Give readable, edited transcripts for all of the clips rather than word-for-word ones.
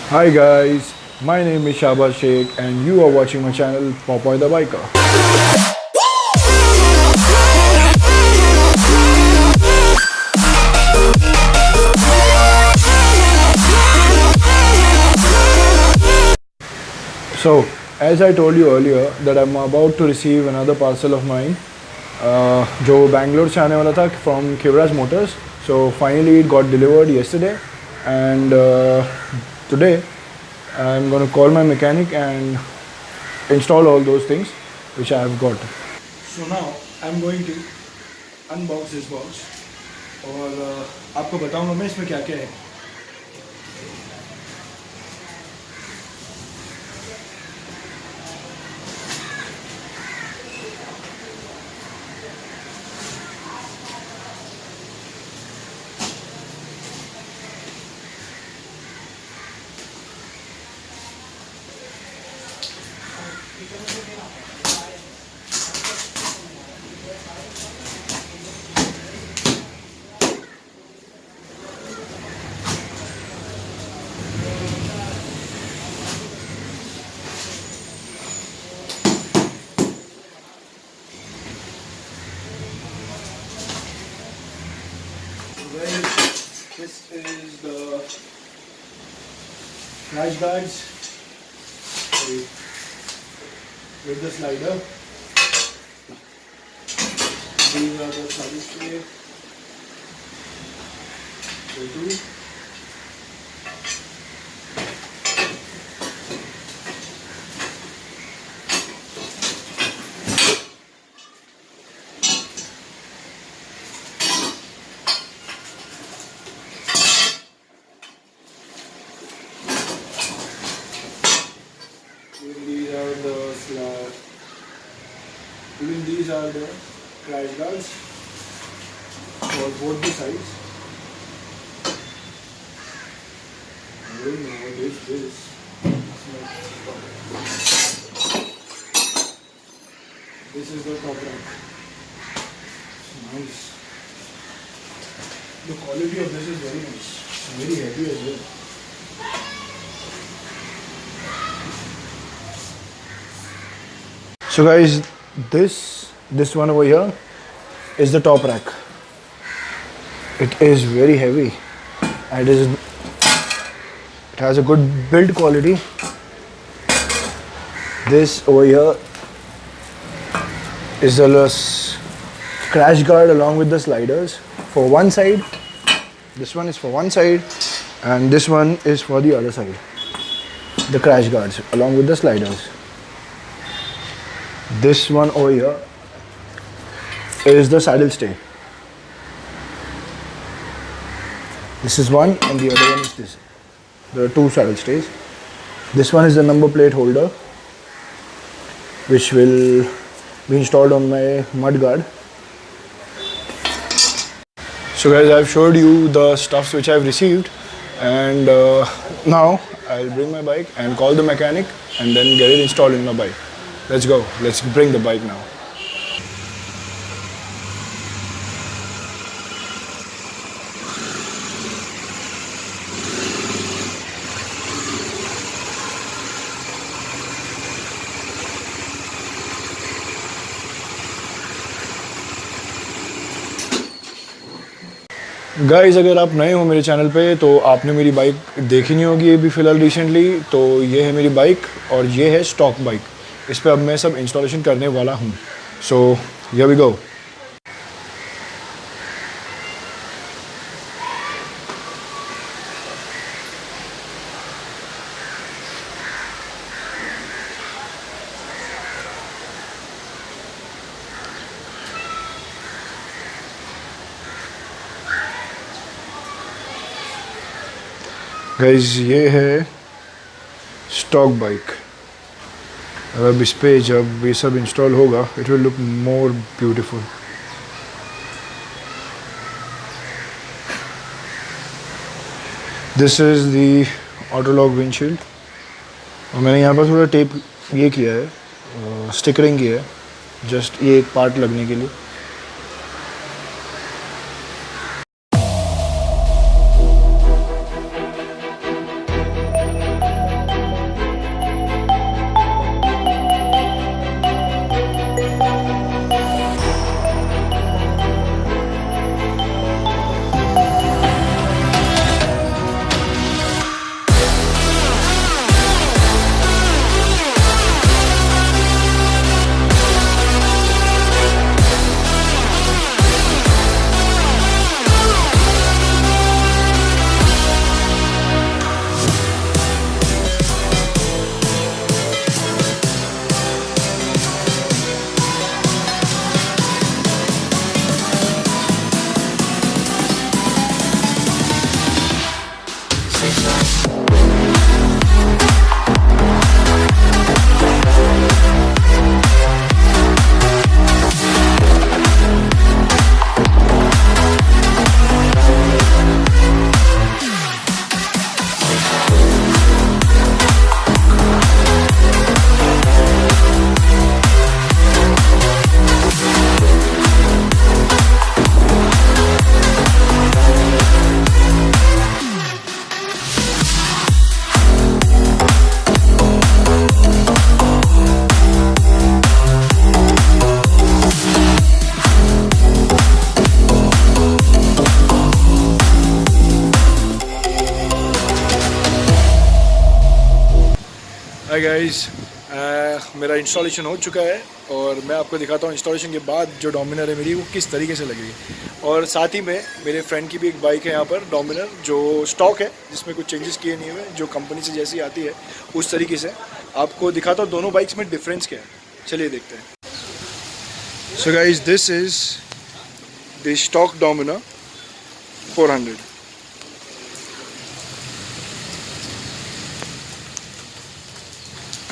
Hi guys, my name is Shaba Sheikh and you are watching my channel Popeye The Biker. So, as I told you earlier that I'm about to receive another parcel of mine जो बैंगलोर से आने वाला था from Kivraj Motors. So finally it got delivered yesterday and today I'm going to call my mechanic and install all those things which I have got. So now I'm going to unbox this box और आपको बताऊंगा मैं इसमें क्या क्या है. This is the crash guards with the slider. These are the slider tray. Even these are the crash guards for both the sides. I don't know what is this. This is the top rack. Nice. The quality of this is very nice. It's very heavy as well. So guys, this one over here is the top rack. It is very heavy and it has a good build quality. This over here is the crash guard along with the sliders for one side. This one is for one side and this one is for the other side. The crash guards along with the sliders. This one over here is the saddle stay. This is one and the other one is this. There are two saddle stays. This one is the number plate holder which will be installed on my mud guard. So guys, I've showed you the stuffs which I've received and now I'll bring my bike and call the mechanic and then get it installed in my bike. Let's go. Let's bring the bike now. Guys, अगर आप नए हो मेरे channel पे तो आपने मेरी bike देखी नहीं होगी अभी फ़िलहाल रिसेंटली. तो ये है मेरी बाइक और ये है स्टॉक बाइक. इस पे अब मैं सब इंस्टॉलेशन करने वाला हूँ. So here we go. Guys, ये है स्टॉक बाइक. अब इस पे जब ये सब इंस्टॉल होगा it will look more beautiful. This is the auto lock windshield और मैंने यहाँ पर थोड़ा टेप ये किया है, स्टिकरिंग किया है जस्ट ये एक पार्ट लगने के लिए. हाय गाइस, मेरा इंस्टॉलेशन हो चुका है और मैं आपको दिखाता हूँ इंस्टॉलेशन के बाद जो डोमिनर है मेरी वो किस तरीके से लगेगी। और साथ ही में मेरे फ्रेंड की भी एक बाइक है यहाँ पर डोमिनर जो स्टॉक है, जिसमें कुछ चेंजेस किए नहीं हुए, जो कंपनी से जैसी आती है उस तरीके से आपको दिखाता हूँ दोनों बाइक्स में डिफरेंस क्या है। चलिए देखते हैं। So guys, this is the stock Dominar 400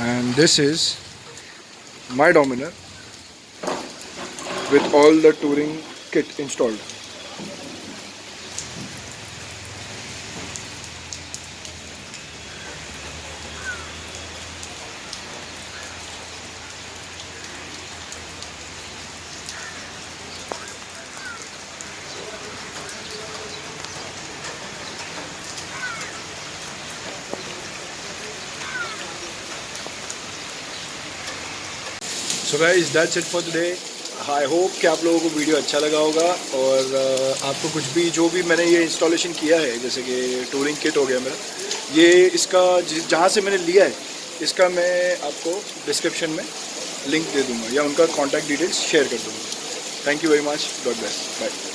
and this is my Dominar with all the touring kit installed. So guys, that's it for today. I hope कि आप लोगों को वीडियो अच्छा लगा होगा और आपको कुछ भी जो भी मैंने ये इंस्टॉलेशन किया है, जैसे कि टूरिंग किट हो गया मेरा, ये इसका जहाँ से मैंने लिया है इसका मैं आपको डिस्क्रिप्शन में लिंक दे दूँगा या उनका कॉन्टैक्ट डिटेल्स शेयर कर दूँगा। Thank you very much, God bless, bye.